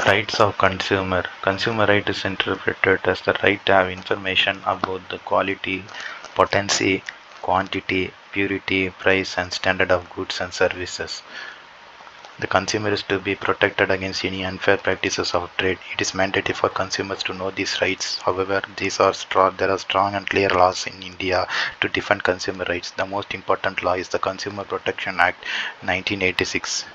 Rights of consumer. Consumer right is interpreted as the right to have information about the quality, potency, quantity, purity, price, and standard of goods and services. The consumer is to be protected against any unfair practices of trade. It is mandatory for consumers to know these rights. However, there are strong and clear laws in India to defend consumer rights. The most important law is the Consumer Protection Act 1986.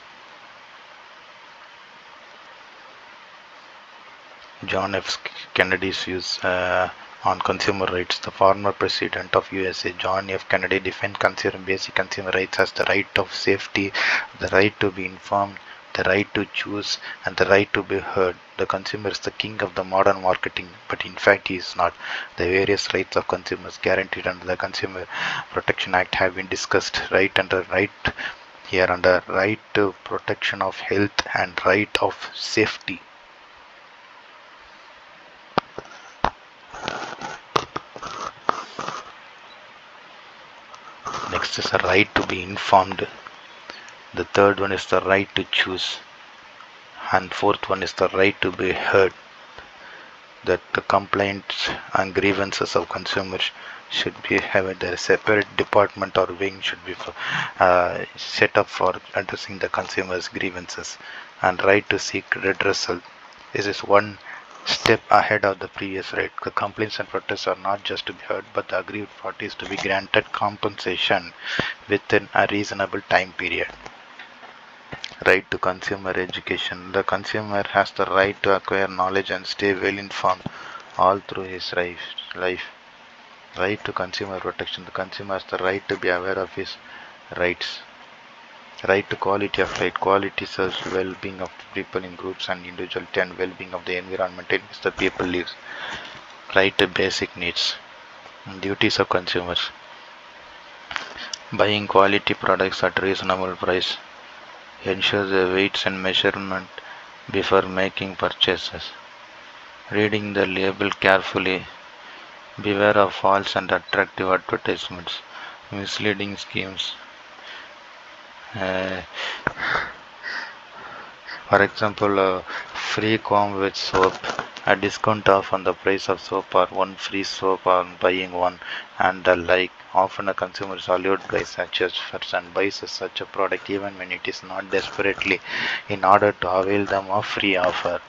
John F. Kennedy's views on consumer rights. The former president of USA, John F. Kennedy, defined basic consumer rights as the right of safety, the right to be informed, the right to choose, and the right to be heard. The consumer is the king of the modern marketing, but in fact he is not. The various rights of consumers guaranteed under the Consumer Protection Act have been discussed under right to protection of health and right of safety. Next is the right to be informed. The third one is the right to choose. And fourth one is the right to be heard. That the complaints and grievances of consumers should be having a separate department or wing should be set up for addressing the consumers' grievances. And right to seek redressal. This is one step ahead of the previous right. The complaints and protests are not just to be heard, but the aggrieved parties to be granted compensation within a reasonable time period. Right to consumer education. The consumer has the right to acquire knowledge and stay well informed all through his life. Right to consumer protection. The consumer has the right to be aware of his rights. Right to quality of life. Quality serves well-being of people in groups and individuality and well-being of the environment in which the people live. Right to basic needs. Duties of consumers. Buying quality products at reasonable price. Ensure the weights and measurement before making purchases. Reading the label carefully. Beware of false and attractive advertisements. Misleading schemes. For example, free comb with soap, a discount off on the price of soap or one free soap on buying one, and the like. Often a consumer is allured by such offers and buys such a product even when it is not desperately in order to avail them of free offer.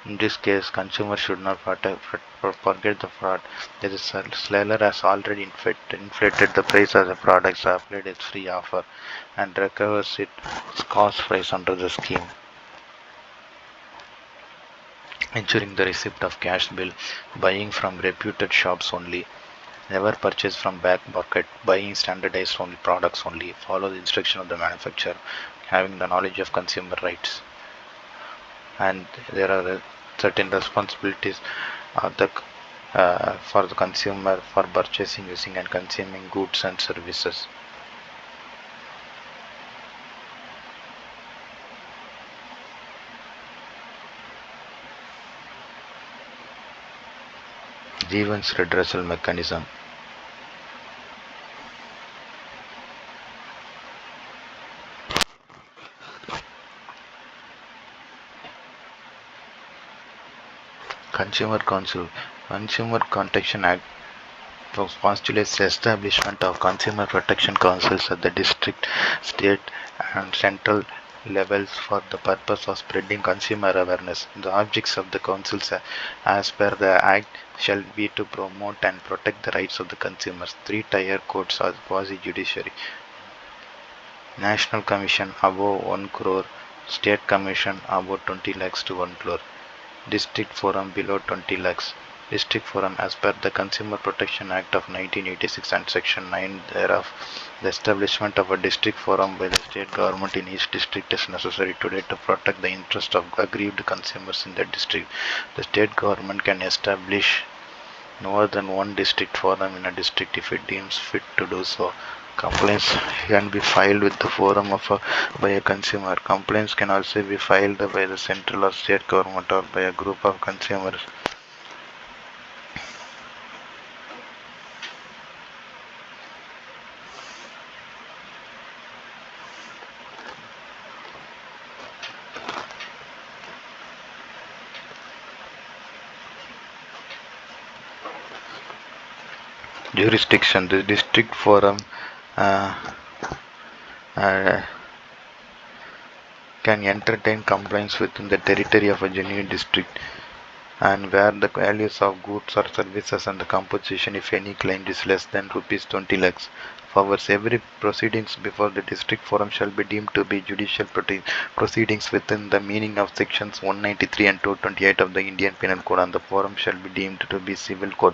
In this case, consumers should not forget the fraud. The seller has already inflated the price of the products, applied its free offer, and recovers its cost price under the scheme. Ensuring the receipt of cash bill, buying from reputed shops only. Never purchase from back pocket, buying standardized only products only. Follow the instruction of the manufacturer, having the knowledge of consumer rights. And there are certain responsibilities for the consumer for purchasing, using, and consuming goods and services. Grievance redressal mechanism. Consumer Council. Consumer Protection Act postulates the establishment of consumer protection councils at the district, state, and central levels for the purpose of spreading consumer awareness. The objects of the councils, as per the Act, shall be to promote and protect the rights of the consumers. Three-tier courts are quasi-judiciary. National Commission above 1 crore, State Commission above 20 lakhs to 1 crore. District Forum below 20 lakhs. District Forum as per the Consumer Protection Act of 1986 and Section 9 thereof. The establishment of a district forum by the state government in each district is necessary today to protect the interest of aggrieved consumers in that district. The state government can establish no more than one district forum in a district if it deems fit to do so. Complaints can be filed with the forum by a consumer. Complaints can also be filed by the central or state government or by a group of consumers. Jurisdiction. The district forum uh, uh, can entertain complaints within the territory of a genuine district and where the values of goods or services and the compensation if any claim is less than rupees 20 lakhs. However, every proceedings before the district forum shall be deemed to be judicial proceedings within the meaning of sections 193 and 228 of the Indian Penal Code, and the forum shall be deemed to be civil code.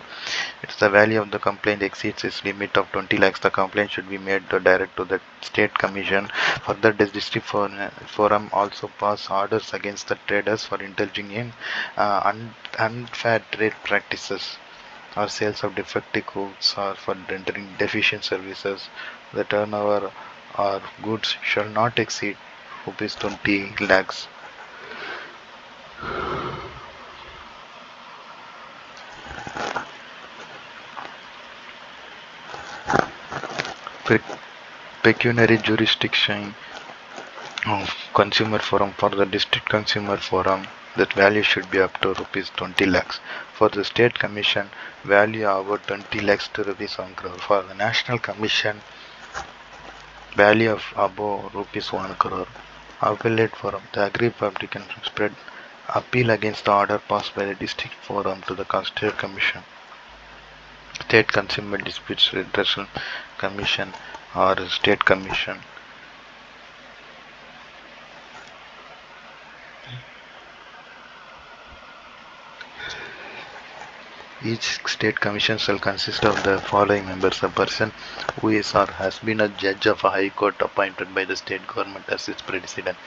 If the value of the complaint exceeds its limit of 20 lakhs, the complaint should be made direct to the State Commission. Further, the district forum also pass orders against the traders for indulging in unfair trade practices or sales of defective goods or for rendering deficient services. The turnover or goods shall not exceed rupees 20 lakhs. Pecuniary jurisdiction of consumer forum. For the district consumer forum, that value should be up to rupees 20 lakhs. For the state commission, value about 20 lakhs to rupees 1 crore. For the national commission, value of above rupees 1 crore. Appellate forum. The aggrieved public can spread appeal against the order passed by the district forum to the state commission. State Consumer Disputes Redressal Commission or State Commission. Each state commission shall consist of the following members: a person who is or has been a judge of a high court appointed by the state government as its president.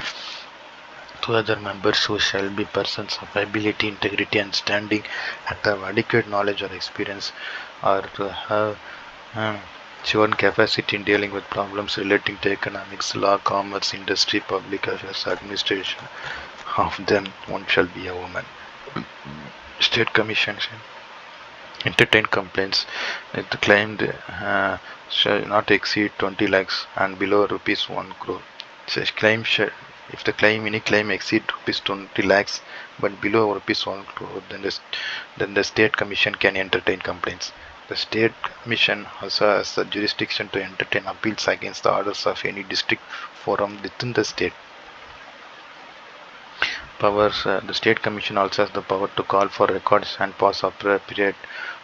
Two other members who shall be persons of ability, integrity and standing, and have adequate knowledge or experience, or to have shown capacity in dealing with problems relating to economics, law, commerce, industry, public affairs, administration. Of them, one shall be a woman. State Commission shall entertain complaints if the claim shall not exceed 20 lakhs and below rupees 1 crore. Such claim shall, if the any claim exceed rupees 20 lakhs but below rupees 1 crore, then the state commission can entertain complaints. The state commission also has the jurisdiction to entertain appeals against the orders of any district forum within the state. Powers. The state commission also has the power to call for records and pass appropriate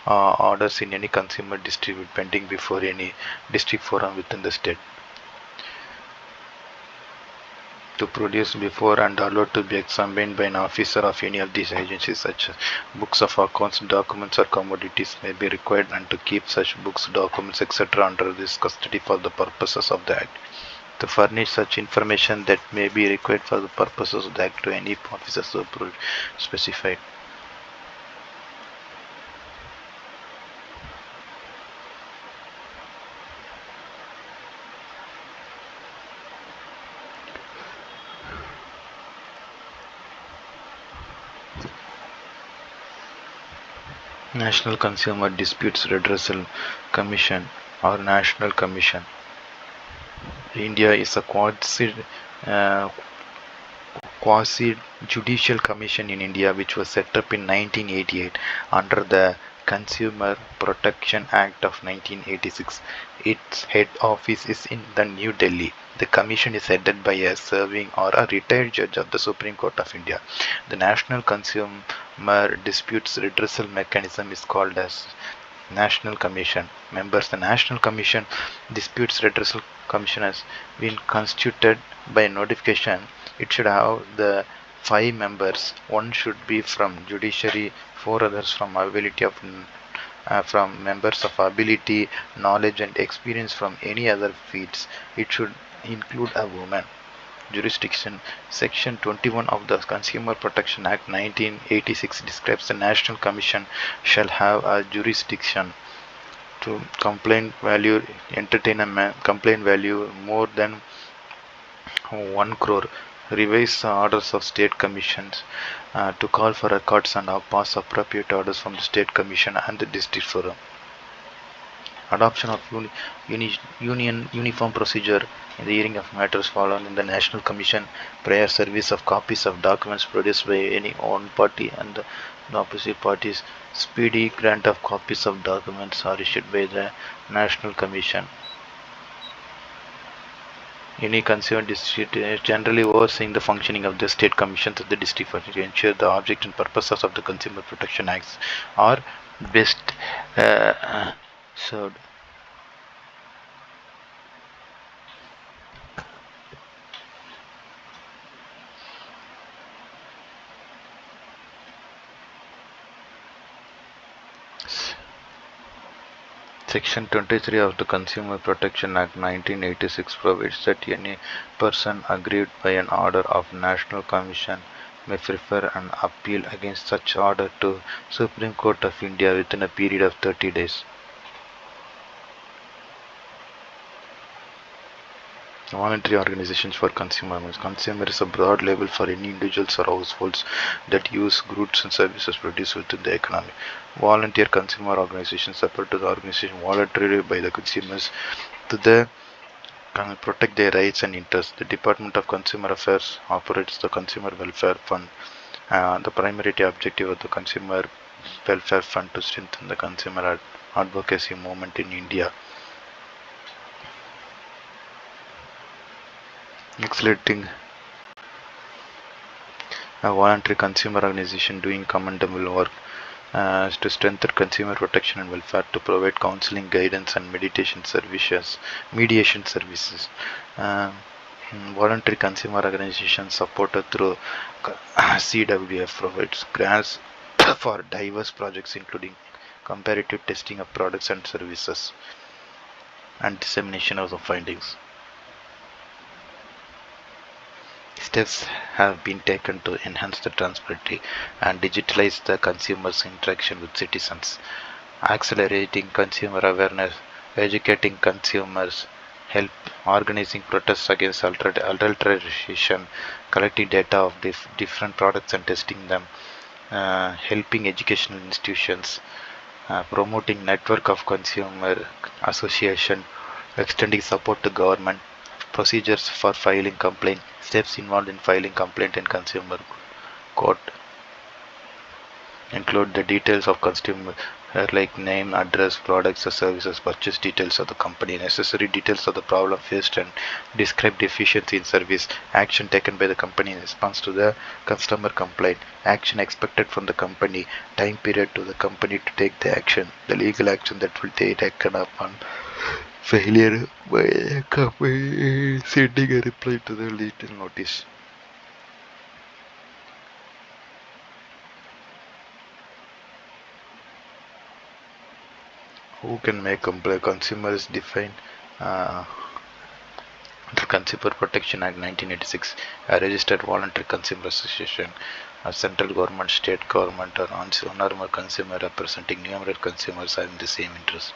orders in any consumer dispute pending before any district forum within the state. To produce before and allowed to be examined by an officer of any of these agencies, such as books of accounts, documents or commodities may be required, and to keep such books, documents, etc. under this custody for the purposes of the Act. To furnish such information that may be required for the purposes of the Act to any officer so specified. National Consumer Disputes Redressal Commission or National Commission. India is a quasi-judicial commission in India which was set up in 1988 under the Consumer Protection Act of 1986. Its head office is in the New Delhi. The commission is headed by a serving or a retired judge of the Supreme Court of India. The National Consumer Disputes Redressal Mechanism is called as National Commission. Members. The National Commission Disputes Redressal Commission has been constituted by notification. It should have the 5 members. One should be from judiciary, 4 others from ability of from members of ability, knowledge and experience from any other fields. It should include a woman. Jurisdiction. Section 21 of the Consumer Protection Act 1986 describes the National Commission shall have a jurisdiction to complaint value, entertain a complaint value more than 1 crore, revise the orders of state commissions, to call for records and pass appropriate orders from the state commission and the district forum. Adoption of uniform procedure in the hearing of matters following in the National Commission, prior service of copies of documents produced by any one party and The opposite party's speedy grant of copies of documents are issued by the National Commission. Any consumer district generally overseeing the functioning of the state commissions of the district to ensure the object and purposes of the Consumer Protection Acts are best served. Section 23 of the Consumer Protection Act 1986 provides that any person aggrieved by an order of National Commission may prefer an appeal against such order to Supreme Court of India within a period of 30 days. Voluntary organizations for consumers. Consumer is a broad label for any individuals or households that use goods and services produced within the economy. Volunteer consumer organizations refer to the organization voluntarily by the consumers to protect their rights and interests. The Department of Consumer Affairs operates the Consumer Welfare Fund. The primary objective of the Consumer Welfare Fund to strengthen the consumer advocacy movement in India. Accelerating a voluntary consumer organization doing commendable work to strengthen consumer protection and welfare, to provide counseling, guidance, and mediation services. Uh, Voluntary consumer organizations supported through CWF provides grants for diverse projects including comparative testing of products and services and dissemination of the findings. Steps have been taken to enhance the transparency and digitalize the consumer's interaction with citizens, accelerating consumer awareness, educating consumers, help organizing protests against adulteration, collecting data of different products and testing them, helping educational institutions, promoting network of consumer association, extending support to government, procedures for filing complaint, steps involved in filing complaint in consumer court include the details of consumer like name, address, products or services, purchase details of the company, necessary details of the problem faced and describe deficiency in service, action taken by the company in response to the customer complaint, action expected from the company, time period to the company to take the action, the legal action that will be taken upon failure by a company sending a reply to the legal notice. Who can make complaint? Consumers define uh, the Consumer Protection Act 1986, a registered voluntary consumer association, a central government, state government, or one or more consumer representing numerous consumers having the same interest.